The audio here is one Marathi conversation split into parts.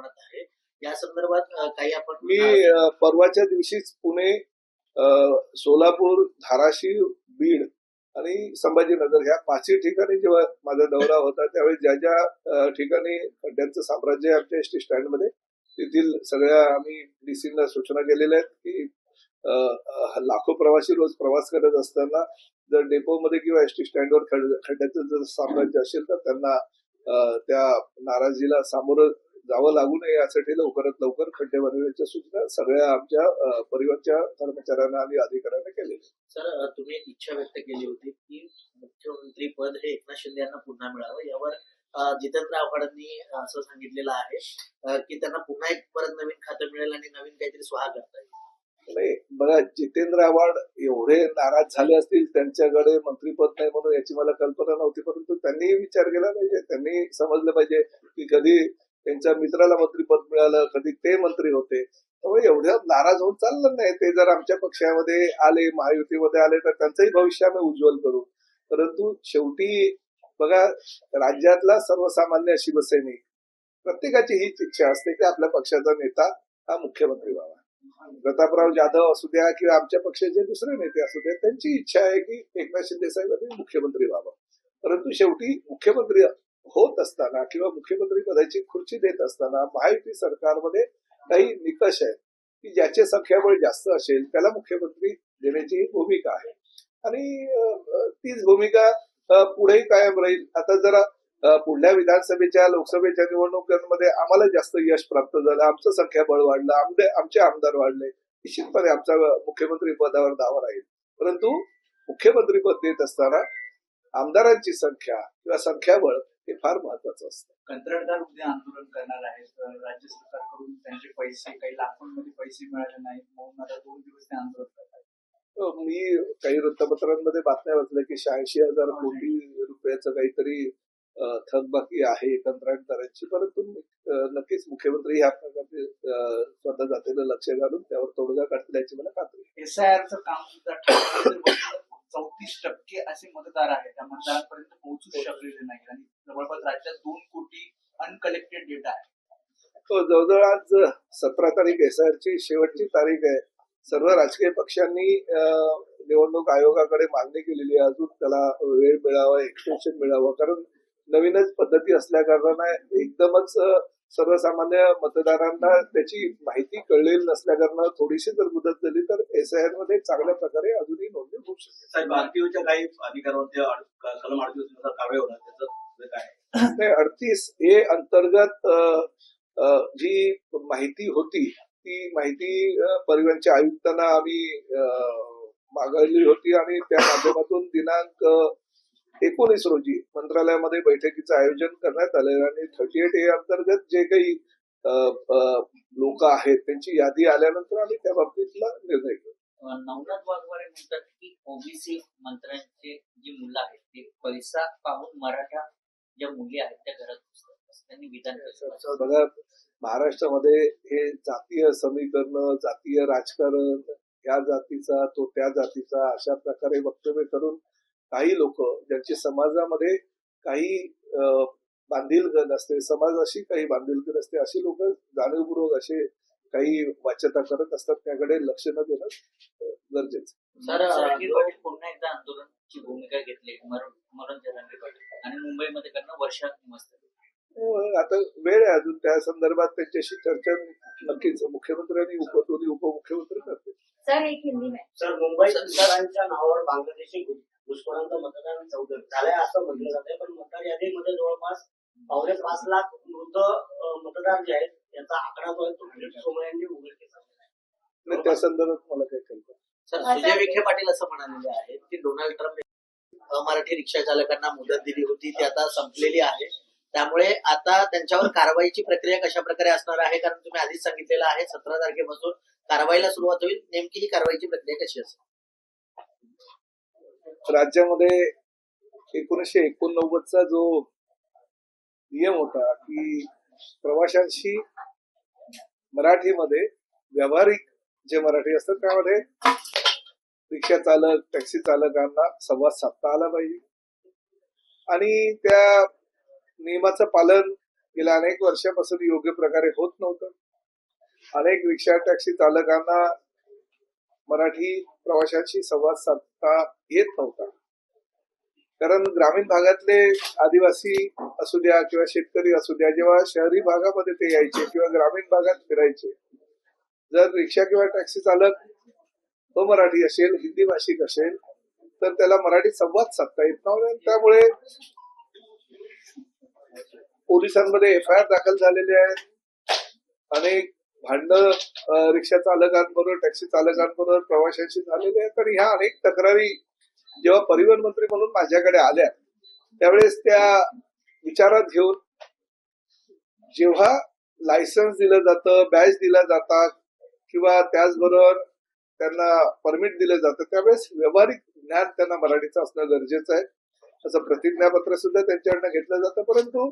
म्हणत आहे. या संदर्भात काही आपण मी परवाच्या दिवशीच पुणे, सोलापूर, धाराशिव, बीड आणि संभाजीनगर ह्या 5ही ठिकाणी जेव्हा माझा दौरा होता त्यावेळी ज्या ज्या ठिकाणी खड्ड्यांचं साम्राज्य आमच्या एसटी स्टँडमध्ये, तेथील सगळ्या आम्ही डीसींना सूचना केलेल्या आहेत की लाखो प्रवासी रोज प्रवास करत असताना जर डेपोमध्ये किंवा एसटी स्टँडवर खड्ड्याचं जर साम्राज्य असेल तर त्यांना त्या नाराजीला सामोरं जावं लागू नये यासाठी लवकरात लवकर खड्डे बनवण्याच्या सूचना सगळ्या आमच्या परिवहनच्या कर्मचाऱ्यांना आणि अधिकाऱ्यांना केलेल्या. सर, तुम्ही एक इच्छा व्यक्त केली होती की मुख्यमंत्री पद हे एकनाथ शिंदे यांना पुन्हा मिळावं. यावर जितेंद्र आव्हाडांनी असं सांगितलेलं आहे की त्यांना पुन्हा एक परत नवीन खातं मिळेल आणि नवीन काहीतरी स्वाहा करता येईल. नाही, बघा, जितेंद्र आव्हाड एवढे नाराज झाले असतील त्यांच्याकडे मंत्रीपद नाही म्हणून याची मला कल्पना नव्हती, परंतु त्यांनी विचार केला पाहिजे, त्यांनी समजलं पाहिजे की कधी त्यांच्या मित्राला मंत्रीपद मिळालं, कधी ते मंत्री होते. त्यामुळे एवढ्या नाराज होऊन चाललं नाही. ते जर आमच्या पक्षामध्ये आले, महायुतीमध्ये आले तर त्यांचंही भविष्य आम्ही उज्ज्वल करू. परंतु शेवटी बघा, राज्यातला सर्वसामान्य शिवसैनिक प्रत्येकाची हीच इच्छा असते की आपल्या पक्षाचा नेता हा मुख्यमंत्री व्हावा. प्रतापराव जाधव असू द्या किंवा आमच्या पक्षाचे दुसरे नेते असू द्या, त्यांची इच्छा आहे की एकनाथ शिंदे साहेबांनी मुख्यमंत्री व्हावं. परंतु शेवटी मुख्यमंत्री होत असताना किंवा मुख्यमंत्री पदाची खुर्ची देत असताना महायुती सरकारमध्ये काही निकष आहेत की ज्याचे संख्याबळ जास्त असेल त्याला मुख्यमंत्री देण्याची भूमिका आहे आणि तीच भूमिका पुढेही कायम राहील. आता जरा पुढल्या विधानसभेच्या, लोकसभेच्या निवडणुकांमध्ये आम्हाला जास्त यश प्राप्त झालं, आमचं संख्याबळ वाढलं, आमचे आमदार वाढले, निश्चितपणे आमचा मुख्यमंत्री पदावर दावा राहील. परंतु मुख्यमंत्री पद देत असताना आमदारांची संख्या किंवा संख्याबळ हे फार महत्वाचं असतं. कंत्राटदार उद्या आंदोलन करणार आहेत. राज्य सरकारकडून त्यांचे पैसे काही लाखांमध्ये पैसे मिळाले नाहीत म्हणून आता 2 दिवस ते आंदोलन करतात. मी काही वृत्तपत्रांमध्ये बातम्या वाचल्या की 86,000 कोटी रुपयाचं काहीतरी थकबाकी आहे कंत्राटदारांची, परंतु नक्कीच मुख्यमंत्री ह्या प्रकारचे स्वतः जातीनं लक्ष घालून त्यावर तोडगा काढतील याची मला खात्री आहे. एसआयआरचं काम सुद्धा 34% असे मतदार आहेत, त्या मतदारांपर्यंत पोहोचू शकलेले नाही आणि जवळपास राज्यात 2 कोटी अनकलेक्टेड डेटा आहे. तो जवळजवळ आज 17 तारीख एसआयआरची शेवटची तारीख आहे. सर्व राजकीय पक्षांनी निवडणूक आयोगाकडे मागणी केलेली आहे, अजून त्याला वेळ मिळावा, एक्सटेन्शन मिळावं, कारण नवीनच पद्धती असल्या कारणाने एकदमच सर्वसामान्य मतदारांना त्याची माहिती कळलेली नसल्या कारणानं थोडीशी जर मुदत झाली तर एसआयआर मध्ये चांगल्या प्रकारे अजूनही नोंदणी होऊ शकते. भारतीयच्या काही अधिकारांवरती कलम 38 नुसार कारवाई होणार, त्याचं काय? 38 ए अंतर्गत जी माहिती होती ती माहिती परिवहनच्या आयुक्तांना आम्ही मागवली होती आणि त्या माध्यमातून दिनांक 19 रोजी मंत्रालयामध्ये बैठकीचं आयोजन करण्यात आलं आणि 38 ए अंतर्गत जे काही लोक आहेत त्यांची यादी आल्यानंतर आम्ही त्या बाबतीतला निर्णय घेऊ. नवनाथ वाघमारे म्हणतात की ओबीसी मंत्र्यांची जी मुलं आहेत ते पैसा पाहून मराठा ज्या मुली आहेत त्या घरात घुसतात असं त्यांनी विधान केलं. बघा, महाराष्ट्रामध्ये हे जातीय समीकरण, जातीय राजकारण, या जातीचा तो त्या जातीचा अशा प्रकारे वक्तव्य करून काही लोक ज्यांची समाजामध्ये काही बांधिलकी नसते, समाजाशी काही बांधिलकी नसते, अशी लोक जाणीवपूर्वक असे काही वाच्यता करत असतात, त्याकडे लक्ष न देणं गरजेचं. सर, रणधीर पाटील पुन्हा एकदा आंदोलनाची भूमिका घेतली, मनोज रणधीर पाटील, आणि मुंबईमध्ये करणं वर्षात मस्त. आता वेळ आहे अजून, त्या संदर्भात त्यांच्याशी चर्चा नक्कीच मुख्यमंत्री आणि दोन्ही उपमुख्यमंत्री करतील. सर, एक हिंदी में सर, मुंबईच्या नावावर बांगलादेशी घुसखोरांचं मतदान झालंय असं म्हटलं जातंय, पण मतदार यादीमध्ये जवळपास 5.5 लाख वृद्ध मतदार जे आहेत याचा आकडा जो आहे तो सोमय्या यांनी उघडकीस आणलेला आहे. त्या संदर्भात मला काही कल्पना. सर, सुजय विखे पाटील असं म्हणालेले आहेत की डोनाल्ड ट्रम्प मराठी रिक्षा चालकांना मुदत दिली होती ती आता संपलेली आहे, त्यामुळे आता त्यांच्यावर कारवाईची प्रक्रिया कशा प्रकारे असणार आहे, कारण तुम्ही आधीच सांगितलेलं आहे 17 तारखेपासून कारवाईला सुरुवात होईल, नेमकी ही कारवाईची प्रक्रिया कशी असेल? राज्यामध्ये 1989चा जो नियम होता की प्रवाशांशी मराठीमध्ये व्यावहारिक जे मराठी असतात त्यामध्ये रिक्षा चालक, टॅक्सी चालकांना संवाद साधता आला पाहिजे आणि त्या नियमाचं पालन गेल्या अनेक वर्षापासून योग्य प्रकारे होत नव्हतं. अनेक रिक्षा टॅक्सी चालकांना मराठी प्रवाशांशी संवाद साधता येत नव्हता. कारण ग्रामीण भागातले आदिवासी असू द्या किंवा शेतकरी असू द्या, जेव्हा शहरी भागामध्ये ते यायचे किंवा ग्रामीण भागात फिरायचे, जर रिक्षा किंवा टॅक्सी चालक तो मराठी असेल, हिंदी भाषिक असेल, तर त्याला मराठी संवाद साधता येत नव्हता. त्यामुळे पोलिसांमध्ये FIR दाखल झालेले आहेत. अनेक भांडण रिक्षा चालकांबरोबर, टॅक्सी चालकांबरोबर, प्रवाशांशी झालेले आहेत. आणि ह्या अनेक तक्रारी जेव्हा परिवहन मंत्री म्हणून माझ्याकडे आल्या, त्यावेळेस त्या विचारात घेऊन जेव्हा लायसन्स दिलं जातं, बॅच दिला जातात किंवा त्याचबरोबर त्यांना परमिट दिलं जातं, त्यावेळेस व्यावहारिक ज्ञान त्यांना मराठीचं असणं गरजेचं आहे. असं प्रतिज्ञापत्र सुद्धा त्यांच्याकडनं घेतलं जातं. परंतु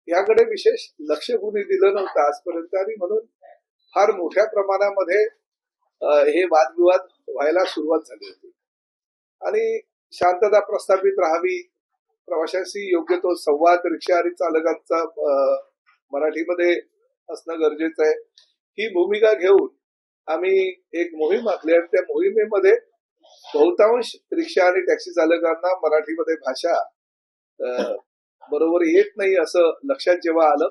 याकडे विशेष लक्ष कुणी दिलं नव्हतं आजपर्यंत. आणि म्हणून फार मोठ्या प्रमाणामध्ये हे वादविवाद व्हायला सुरुवात झाली होती. आणि शांतता प्रस्थापित राहावी, प्रवाशांशी योग्य तो संवाद रिक्षा आणि चालकांचा मराठीमध्ये असणं गरजेचं आहे. ही भूमिका घेऊन आम्ही एक मोहीम आखली आणि त्या मोहिमेमध्ये बहुतांश रिक्षा आणि टॅक्सी चालकांना मराठीमध्ये भाषा बरोबर येत नाही असं लक्षात जेव्हा आलं,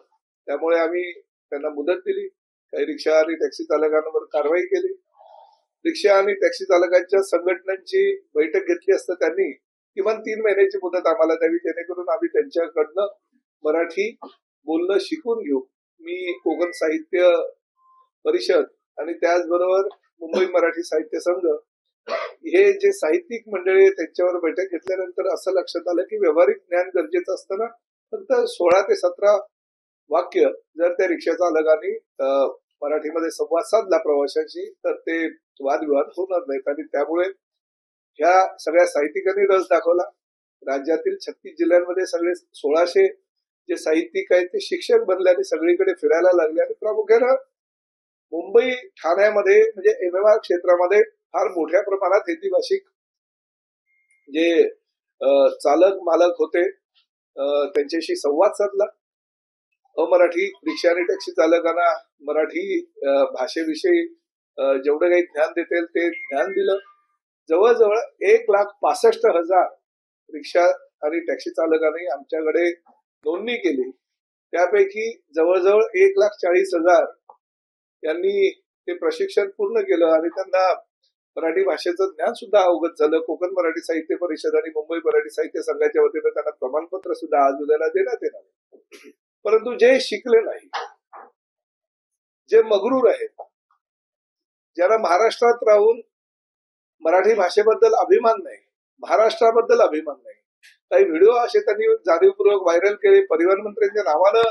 त्यामुळे आम्ही त्यांना मुदत दिली. काही रिक्षा आणि टॅक्सी चालकांवर कारवाई केली. रिक्षा आणि टॅक्सी चालकांच्या संघटनांची बैठक घेतली असता त्यांनी किमान 3 महिन्याची मुदत आम्हाला द्यावी, जेणेकरून आम्ही त्यांच्याकडनं मराठी बोलणं शिकून घेऊ. मी कोकण साहित्य परिषद आणि त्याचबरोबर मुंबई मराठी साहित्य संघ हे जे साहित्यिक मंडळी त्यांच्यावर बैठक घेतल्यानंतर असं लक्षात आलं की व्यावहारिक ज्ञान गरजेचं असताना फक्त 16 ते 17 वाक्य जर त्या रिक्षा चालकांनी मराठीमध्ये संवाद साधला प्रवाशांशी, तर ते वादविवाद होणार नाहीत. आणि त्यामुळे ह्या सगळ्या साहित्यिकांनी रस दाखवला. राज्यातील 36 जिल्ह्यांमध्ये सगळे 1600 जे साहित्यिक आहेत ते शिक्षक बनले आणि सगळीकडे फिरायला लागले. आणि प्रामुख्यानं मुंबई ठाण्यामध्ये म्हणजे MMR क्षेत्रामध्ये फार मोठ्या प्रमाणात हिंदी भाषिक जे चालक मालक होते त्यांच्याशी संवाद साधला. अमराठी रिक्षा आणि टॅक्सी चालकांना मराठी भाषेविषयी जेवढं काही ज्ञान देतील ते ज्ञान दिलं. जवळजवळ 1,65,000 रिक्षा आणि टॅक्सी चालकांनी आमच्याकडे नोंदणी केली. त्यापैकी जवळजवळ 1,40,000 यांनी ते प्रशिक्षण पूर्ण केलं आणि त्यांना मराठी भाषेचं ज्ञान सुद्धा अवगत झालं. कोकण मराठी साहित्य परिषद आणि मुंबई मराठी साहित्य संघाच्या वतीनं त्यांना प्रमाणपत्र सुद्धा आज उद्याला देण्यात येणार. परंतु जे शिकले नाही, जे मगरूर आहेत, ज्यांना महाराष्ट्रात राहून मराठी भाषेबद्दल अभिमान नाही, महाराष्ट्राबद्दल अभिमान नाही, काही व्हिडिओ असे त्यांनी जाणीवपूर्वक व्हायरल केले, परिवहन मंत्र्यांच्या नावानं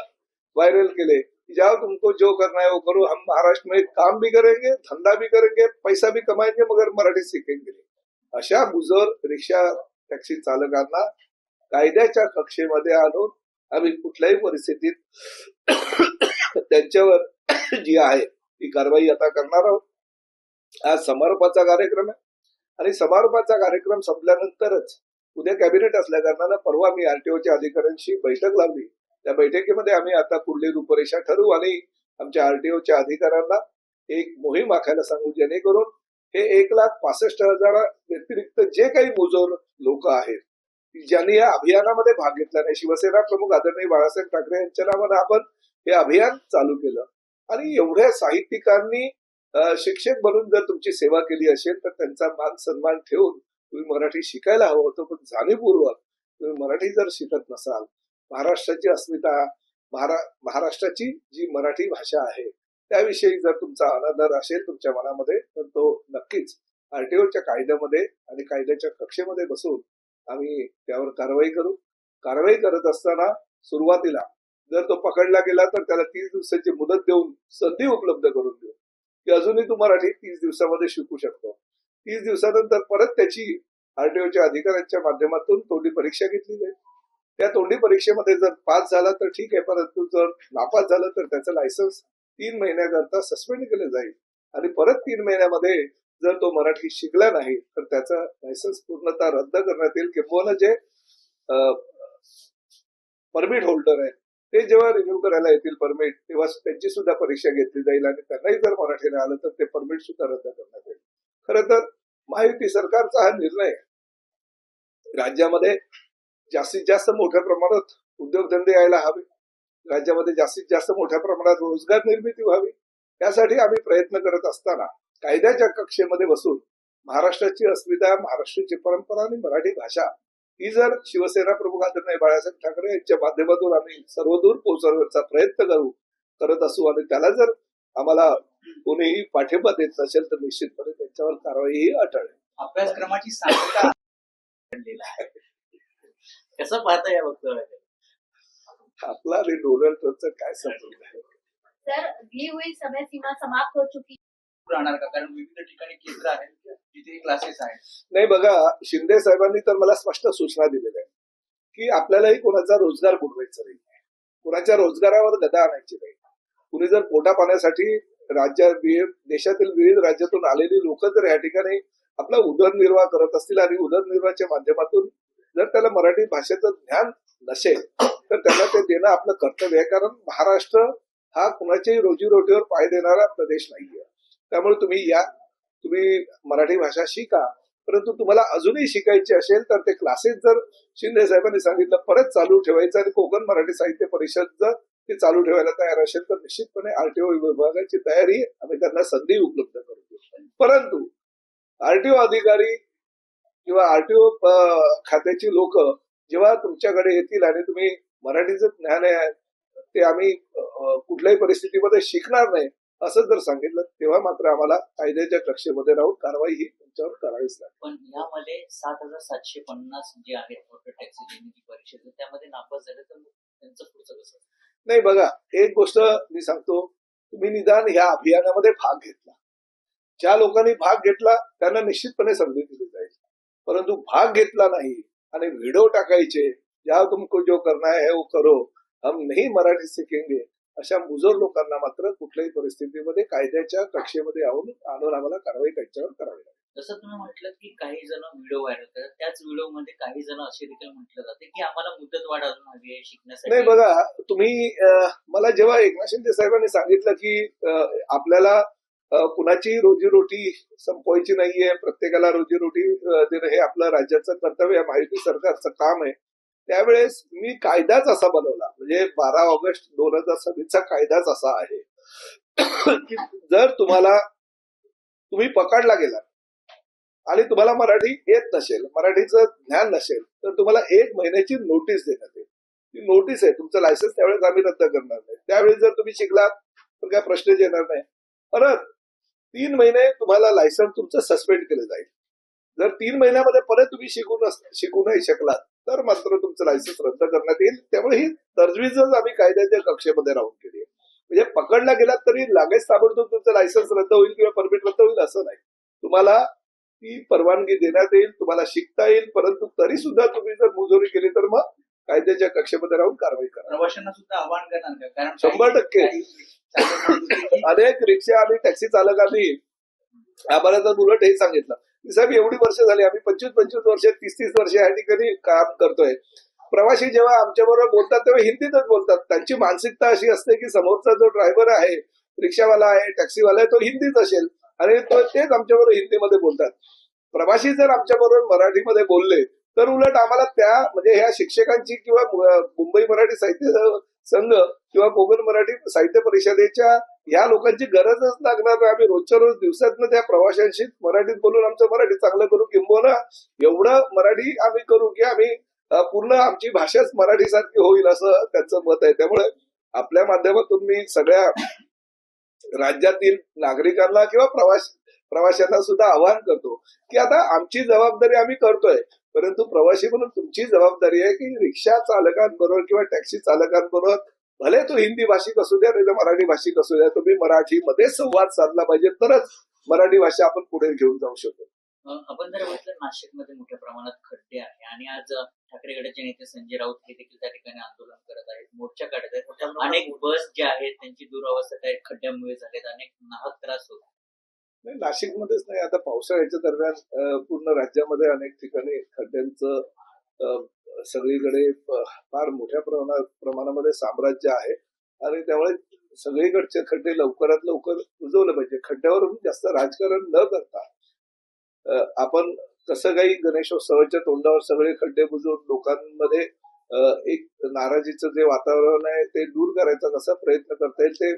व्हायरल केले, जाओ तुमको जो करना है वो करो, हम महाराष्ट्र में काम भी करेंगे, धंधा भी करेंगे, पैसा भी कमाएंगे, मगर मराठी सीखेंगे. अशा बुजर रिक्षा टॅक्सी चालकांना कायद्याच्या कक्षेमध्ये आणून आम्ही कुठल्याही परिस्थितीत त्यांच्यावर जी आहे ती कारवाई आता करणार आहोत. आज समारोपाचा कार्यक्रम आहे आणि समारोपाचा कार्यक्रम संपल्यानंतरच उद्या कॅबिनेट असल्या कारणानं परवा मी RTOच्या अधिकाऱ्यांशी बैठक लावली. त्या बैठकीमध्ये आम्ही आता पुढली रूपरेषा ठरवू आणि आमच्या RTOच्या अधिकाऱ्यांना एक मोहीम आखायला सांगू, जेणेकरून हे 1,65,000 व्यतिरिक्त जे काही मुजोर लोक आहेत ज्यांनी या अभियानामध्ये भाग घेतला नाही, शिवसेना प्रमुख आदरणीय बाळासाहेब ठाकरे यांच्या नावानं आपण हे अभियान चालू केलं. आणि एवढ्या साहित्यिकांनी शिक्षक बनून जर तुमची सेवा केली असेल तर त्यांचा मान सन्मान ठेवून तुम्ही मराठी शिकायला हवं होतं. पण जाणीवपूर्वक तुम्ही मराठी जर शिकत नसाल, महाराष्ट्राची अस्मिता, महाराष्ट्राची जी मराठी भाषा आहे त्याविषयी जर तुमचा अनादर असेल तुमच्या मनामध्ये, तर तो नक्कीच RTOच्या कायद्यामध्ये आणि कायद्याच्या कक्षेमध्ये बसून आम्ही त्यावर कारवाई करू. कारवाई करत असताना सुरुवातीला जर तो पकडला गेला तर त्याला 30 दिवसाची मुदत देऊन संधी उपलब्ध करून देऊ की अजूनही तू मराठी 30 दिवसामध्ये शिकू शकतो. 30 दिवसानंतर परत त्याची RTOच्या अधिकाऱ्यांच्या माध्यमातून तोंडी परीक्षा घेतली जाईल. त्या तोंडी परीक्षेमध्ये जर पास झाला तर ठीक आहे, परंतु जर नापास झालं तर त्याचं लायसन्स 3 महिन्याकरता सस्पेंड केलं जाईल आणि परत 3 महिन्यामध्ये जर तो मराठी शिकला नाही तर त्याचं लायसन्स पूर्णतः रद्द करण्यात येईल. किंवा जे परमिट होल्डर आहे ते जेव्हा रिन्यू करायला येतील परमिट तेव्हा त्यांची सुद्धा परीक्षा घेतली जाईल आणि त्यांनाही जर मराठी नाही आलं तर ते परमिट सुद्धा रद्द करण्यात येईल. खरं तर महायुती सरकारचा हा निर्णय राज्यामध्ये जास्तीत जास्त मोठ्या प्रमाणात उद्योगधंदे यायला हवे, राज्यामध्ये जास्तीत जास्त मोठ्या प्रमाणात रोजगार निर्मिती व्हावी, यासाठी आम्ही प्रयत्न करत असताना कायद्याच्या कक्षेमध्ये बसून महाराष्ट्राची अस्मिता, महाराष्ट्राची परंपरा आणि मराठी भाषा ही जर शिवसेना प्रमुख आदरणीय बाळासाहेब ठाकरे यांच्या माध्यमातून आम्ही सर्वदूर पोहोचवण्याचा प्रयत्न करत असू आणि त्याला जर आम्हाला कोणीही पाठिंबा देत नसेल तर निश्चितपणे त्यांच्यावर कारवाई अटळ आहे. अभ्यासक्रमाची सांगता घडलेला आहे. कसं पाहता या वक्तव्याकडे? आपला आणि डोनाल्ड ट्रम्पचं काय संबंध आहे? सर, दी हुई समय सीमा समाप्त हो चुकी राहणार का? कारण विविध ठिकाणी केंद्र आहेत जिथे क्लासेस आहेत. नाही बघा, शिंदे साहेबांनी तर मला स्पष्ट सूचना दिलेल्या आहे की आपल्यालाही कोणाचा रोजगार बुडवायचा नाही, कोणाच्या रोजगारावर गदा आणायची नाही. कुणी जर पोटा पाण्यासाठी देशातील विविध राज्यातून आलेली लोक जर या ठिकाणी आपला उदरनिर्वाह करत असतील आणि उदरनिर्वाहाच्या माध्यमातून जर त्याला मराठी भाषेचं ज्ञान नसेल तर त्यांना ते देणं आपलं कर्तव्य आहे. कारण महाराष्ट्र हा कुणाच्याही रोजीरोटीवर पाय देणारा प्रदेश नाहीये. त्यामुळे तुम्ही मराठी भाषा शिका, परंतु तुम्हाला अजूनही शिकायची असेल तर ते क्लासेस जर शिंदे साहेबांनी सांगितलं परत चालू ठेवायचं आणि कोकण मराठी साहित्य परिषद जर ते चालू ठेवायला तयार असेल तर निश्चितपणे आरटीओ विभागाची तयारी आम्ही त्यांना संधी उपलब्ध करू देऊ. परंतु आरटीओ अधिकारी किंवा आरटीओ खात्याची लोक जेव्हा तुमच्याकडे येतील आणि तुम्ही मराठीचं ज्ञान आहे ते आम्ही कुठल्याही परिस्थितीमध्ये शिकणार नाही असं जर सांगितलं तेव्हा मात्र आम्हाला कायद्याच्या कक्षेमध्ये राहून कारवाई ही तुमच्यावर करावीच लागेल. पण यामध्ये 7,750 जे आहेत मोटर टॅक्सी देण्याची परीक्षा त्यामध्ये नापास झाले तर त्यांचं पुढचं कसं? नाही बघा, एक गोष्ट मी सांगतो, तुम्ही निदान ह्या अभियानामध्ये भाग घेतला, ज्या लोकांनी भाग घेतला त्यांना निश्चितपणे संधी दिली जाईल. परंतु भाग घेतला नाही आणि व्हिडिओ टाकायचे या तुमको जो करना है वो करो, हम नहीं मराठी सीखेंगे, अशा मुजोर लोकांना मात्र कुठल्याही परिस्थितीमध्ये कायद्याच्या कक्षेमध्ये आणून आम्हाला कारवाई त्यांच्यावर करावी लागेल. जसं तुम्ही म्हटलं की काही जण व्हिडिओ व्हायरल करतात, त्याच व्हिडिओमध्ये काही जण असे देखील म्हटलं जाते की आम्हाला मुदतवाढ अजून हवी आहे शिकण्यासाठी. नाही बघा, तुम्ही मला जेव्हा एकनाथ शिंदे साहेबांनी सांगितलं की आपल्याला कुणाची रोजीरोटी संपवायची नाहीये, प्रत्येकाला रोजीरोटी देणं हे आपलं राज्याचं कर्तव्य आहे, महायुती सरकारचं काम आहे, त्यावेळेस मी कायदाच असा बनवला, म्हणजे 12 ऑगस्ट 2026चा कायदाच असा आहे की जर तुम्ही पकडला गेला आणि तुम्हाला मराठी येत नसेल, मराठीचं ज्ञान नसेल तर तुम्हाला 1 महिन्याची नोटीस देण्यात येईल. ती नोटीस आहे, तुमचं लायसन्स त्यावेळेस आम्ही रद्द करणार नाही. त्यावेळी जर तुम्ही शिकलात तर काय प्रश्नच येणार नाही. परत 3 महिने तुम्हाला लायसन्स तुमचं सस्पेंड केलं जाईल. जर 3 महिन्यामध्ये परत तुम्ही शिकू नाही शकलात तर मात्र तुमचं लायसन्स रद्द करण्यात येईल. त्यामुळे ही तजवीजच आम्ही कायद्याच्या कक्षेमध्ये राहून केली आहे. म्हणजे पकडला गेलात तरी लागेच ताबडतोब तुमचं लायसन्स रद्द होईल किंवा परमिट रद्द होईल असं नाही. तुम्हाला ती परवानगी देण्यात येईल, तुम्हाला शिकता येईल, परंतु तरी सुद्धा तुम्ही जर मुजोरी केली तर मग कायद्याच्या कक्षेमध्ये राहून कारवाई करा. प्रवाशांना सुद्धा आव्हान करणार का? कारण 100% अनेक रिक्षा आणि टॅक्सी चालकांनी आम्हाला तर उलट हे सांगितलं की साहेब एवढी वर्ष झाली, आम्ही 25-25 वर्ष 30-30 वर्ष या ठिकाणी काम करतोय. प्रवासी जेव्हा आमच्याबरोबर बोलतात तेव्हा हिंदीतच बोलतात. त्यांची मानसिकता अशी असते की समोरचा जो ड्रायव्हर आहे, रिक्षावाला आहे, टॅक्सीवाला आहे, तो हिंदीच असेल आणि तेच आमच्याबरोबर हिंदीमध्ये बोलतात. प्रवासी जर आमच्याबरोबर मराठीमध्ये बोलले तर उलट आम्हाला म्हणजे ह्या शिक्षकांची किंवा मुंबई मराठी साहित्य संघ किंवा कोकण मराठी साहित्य परिषदेच्या ह्या लोकांची गरजच लागणार नाही. आम्ही रोजच्या रोज दिवसातनं त्या प्रवाशांशी मराठीत बोलून आमचं मराठी चांगलं करू, किंबहुना एवढं मराठी आम्ही करू की आम्ही पूर्ण आमची भाषाच मराठीसारखी होईल असं त्यांचं मत आहे. त्यामुळे आपल्या माध्यमातून मी सगळ्या राज्यातील नागरिकांना किंवा प्रवाशांना सुद्धा आवाहन करतो की आता आमची जबाबदारी आम्ही करतोय, परंतु प्रवासी म्हणून तुमची जबाबदारी आहे की रिक्षा चालकांबरोबर किंवा टॅक्सी चालकांबरोबर भले तो हिंदी भाषिक असू द्या नाही तर मराठी भाषिक असू द्या, तुम्ही मराठीमध्ये संवाद साधला पाहिजे, तरच मराठी भाषा आपण पुढे घेऊन जाऊ शकतो. आपण जर बघितलं नाशिकमध्ये मोठ्या प्रमाणात खड्डे आहे आणि आज ठाकरे गटाचे नेते संजय राऊत हे देखील त्या ठिकाणी आंदोलन करत आहेत, मोर्चा काढत आहेत. अनेक बस ज्या आहेत त्यांची दुरावस्था त्या खड्ड्यामुळे झालेत, अनेक नाहक त्रास होत. नाही, नाशिकमध्येच नाही, आता पावसाळ्याच्या दरम्यान पूर्ण राज्यामध्ये अनेक ठिकाणी खड्ड्यांचं सगळीकडे फार मोठ्या प्रमाणामध्ये साम्राज्य आहे आणि त्यामुळे सगळीकडचे खड्डे लवकरात लवकर बुजवलं पाहिजे. खड्ड्यावरून जास्त राजकारण न करता आपण कसं काही गणेशोत्सवाच्या तोंडावर सगळे खड्डे बुजवून लोकांमध्ये एक नाराजीचं जे वातावरण आहे ते दूर करायचा कसा प्रयत्न करता येईल ते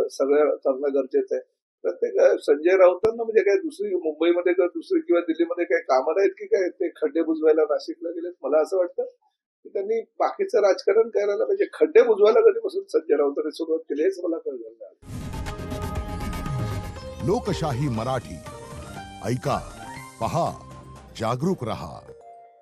सगळं करणं गरजेचं आहे. प्रत्येक संजय राऊतांना म्हणजे काय दुसरी मुंबईमध्ये किंवा दिल्लीमध्ये काही कामं नाहीत की काय ते खड्डे बुजवायला नाशिकला गेलेत. मला असं वाटतं की त्यांनी बाकीचं राजकारण करायला पाहिजे. खड्डे बुजवायला कधीपासून संजय राऊतांनी सुरुवात केली हेच मला कळलं नाही. लोकशाही मराठी ऐका, पहा, जागरूक रहा.